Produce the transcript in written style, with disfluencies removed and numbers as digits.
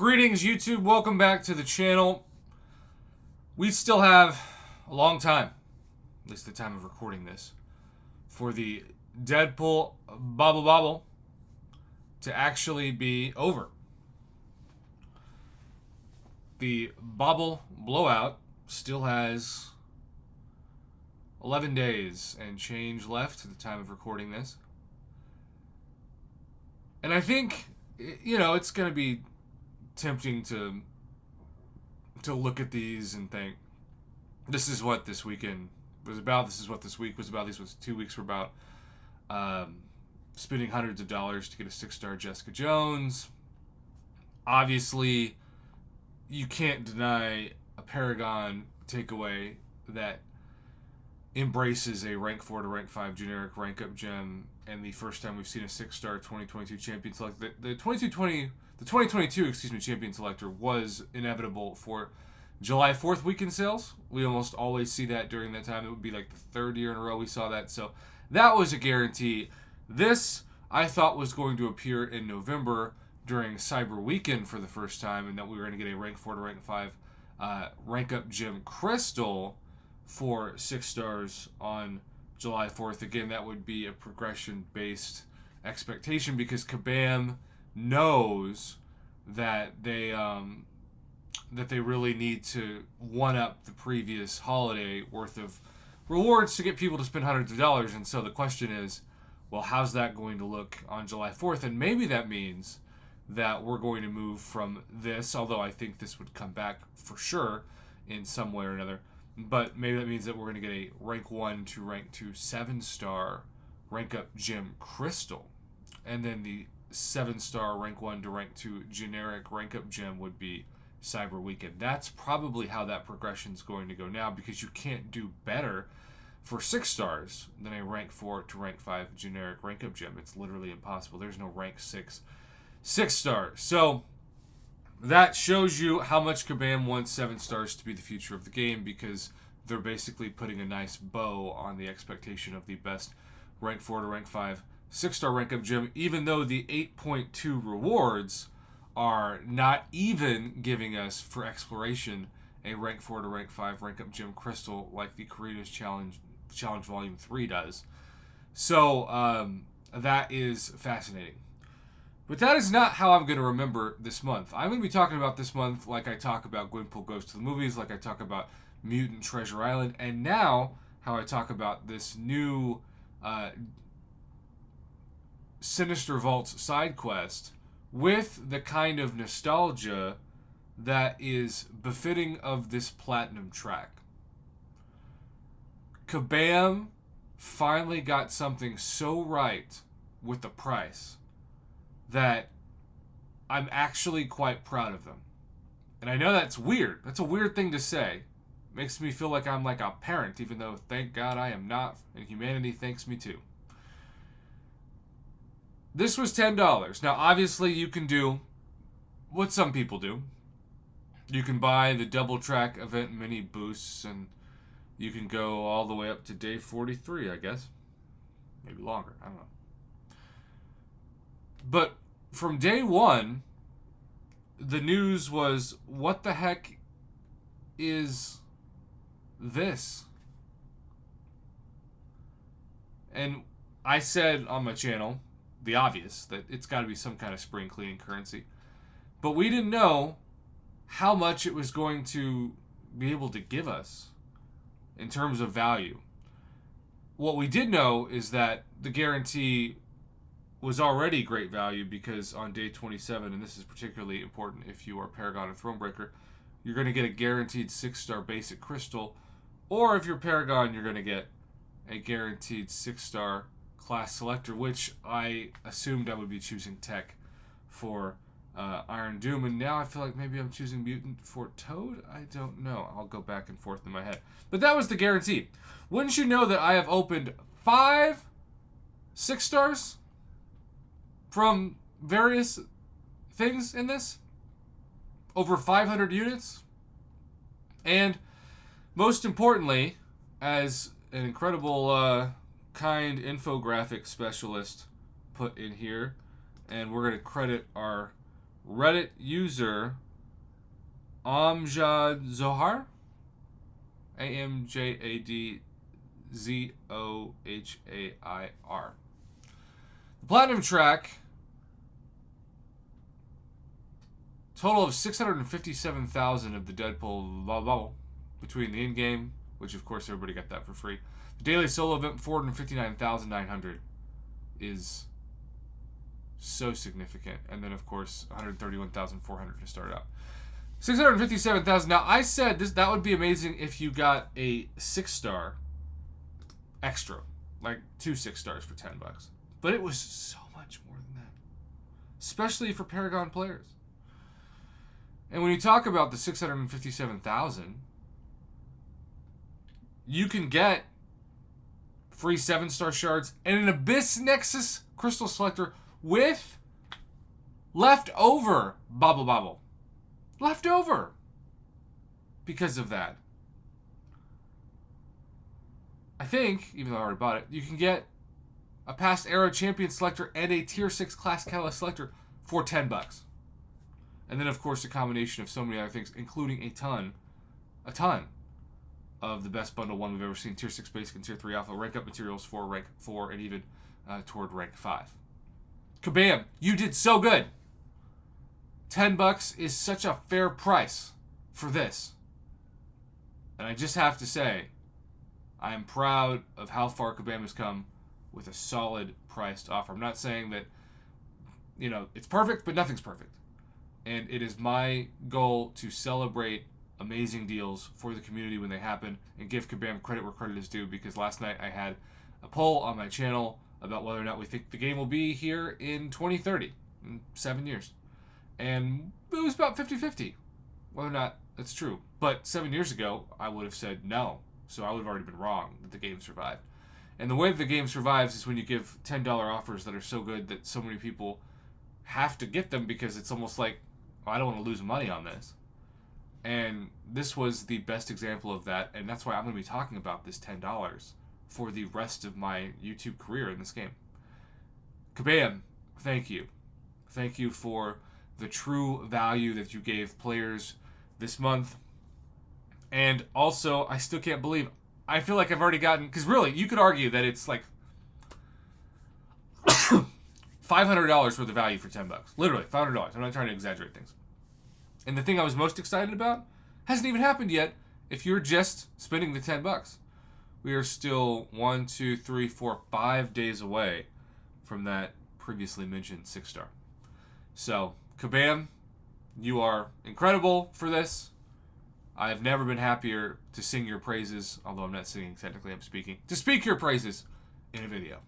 Greetings, YouTube. Welcome back to the channel. We still have a long time, at least the time of recording this, for the Deadpool bobble to actually be over. The bobble blowout still has 11 days and change left at the time of recording this. And I think, it's going to be tempting to look at these and think, this is what this weekend was about. This is what this week was about. These was 2 weeks were about. Spending hundreds of dollars to get a 6-star Jessica Jones. Obviously, you can't deny a Paragon takeaway that embraces a rank 4 to rank 5 generic rank up gem, and the first time we've seen a 6-star 2022 champion select. The 2022 champion selector was inevitable for July 4th weekend sales. We almost always see that during that time. It would be like the third year in a row we saw that, so that was a guarantee. This I thought was going to appear in November during Cyber Weekend for the first time, and that we were going to get a rank 4 to rank 5 rank up gem crystal for 6 stars on July 4th. Again, that would be a progression-based expectation because Kabam knows that they really need to one-up the previous holiday worth of rewards to get people to spend hundreds of dollars. And so the question is, well, how's that going to look on July 4th? And maybe that means that we're going to move from this, although I think this would come back for sure in some way or another. But maybe that means that we're going to get a rank 1 to rank 2 7-star rank up gem crystal. And then the 7-star rank 1 to rank 2 generic rank up gem would be Cyber Weekend. That's probably how that progression is going to go now, because you can't do better for 6 stars than a rank 4 to rank 5 generic rank up gem. It's literally impossible. There's no rank 6 stars. So that shows you how much Kabam wants 7 stars to be the future of the game, because they're basically putting a nice bow on the expectation of the best rank 4 to rank 5 6-star rank up gem, even though the 8.2 rewards are not even giving us for exploration a rank 4 to rank 5 rank up gem crystal like the Creators Challenge Volume 3 does. So that is fascinating. But that is not how I'm going to remember this month. I'm going to be talking about this month like I talk about Gwenpool Goes to the Movies, like I talk about Mutant Treasure Island, and now how I talk about this new Sinister Vaults side quest with the kind of nostalgia that is befitting of this platinum track. Kabam finally got something so right with the price that I'm actually quite proud of them. And I know that's weird. That's a weird thing to say. Makes me feel like I'm like a parent, even though thank God I am not, and humanity thanks me too. This was $10. Now, obviously, you can do what some people do. You can buy the double track event mini boosts, and you can go all the way up to day 43, I guess. Maybe longer. I don't know. But from day one, the news was, what the heck is this? And I said on my channel the obvious, that it's got to be some kind of spring cleaning currency. But we didn't know how much it was going to be able to give us in terms of value. What we did know is that the guarantee was already great value, because on day 27, and this is particularly important if you are Paragon or Thronebreaker, you're going to get a guaranteed 6-star basic crystal, or if you're Paragon, you're going to get a guaranteed 6-star class selector, which I assumed I would be choosing Tech for Iron Doom, and now I feel like maybe I'm choosing Mutant for Toad. I don't know. I'll go back and forth in my head. But that was the guarantee. Wouldn't you know that I have opened 5 6 stars from various things in this? Over 500 units. And most importantly, as an incredible kind infographic specialist put in here, and we're going to credit our Reddit user Amjad Zohar, AMJADZOHAIR. The platinum track, total of 657,000 of the Deadpool blah, between the in-game, which of course everybody got that for free. The daily solo event, 459,900, is so significant. And then of course 131,400 to start out. 657,000. Now I said that would be amazing if you got a 6-star extra, like 2 6-stars for $10. But it was so much more than that, especially for Paragon players. And when you talk about the 657,000, you can get free 7-star shards and an Abyss Nexus Crystal Selector with leftover Bobble. Leftover. Because of that. I think, even though I already bought it, you can get a past Arrow Champion Selector and a Tier 6 Class Catalyst Selector for $10. And then, of course, a combination of so many other things, including a ton of the best Bundle 1 we've ever seen. Tier 6 Basic and Tier 3 Alpha. Rank up materials for Rank 4 and even toward Rank 5. Kabam! You did so good! $10 is such a fair price for this. And I just have to say, I am proud of how far Kabam has come with a solid priced offer. I'm not saying that, it's perfect, but nothing's perfect. And it is my goal to celebrate amazing deals for the community when they happen and give Kabam credit where credit is due, because last night I had a poll on my channel about whether or not we think the game will be here in 2030, in 7 years. And it was about 50-50, whether or not that's true. But 7 years ago, I would have said no. So I would have already been wrong that the game survived. And the way that the game survives is when you give $10 offers that are so good that so many people have to get them, because it's almost like, I don't want to lose money on this. And this was the best example of that. And that's why I'm going to be talking about this $10 for the rest of my YouTube career in this game. Kabam, thank you. Thank you for the true value that you gave players this month. And also, I still can't believe, I feel like I've already gotten, because really, you could argue that it's like $500 worth of value for $10. Literally, $500. I'm not trying to exaggerate things. And the thing I was most excited about hasn't even happened yet if you're just spending the $10. We are still 1, 2, 3, 4, 5 days away from that previously mentioned 6-star. So, Kabam, you are incredible for this. I've never been happier to sing your praises, although I'm not singing, technically I'm speaking, to speak your praises in a video.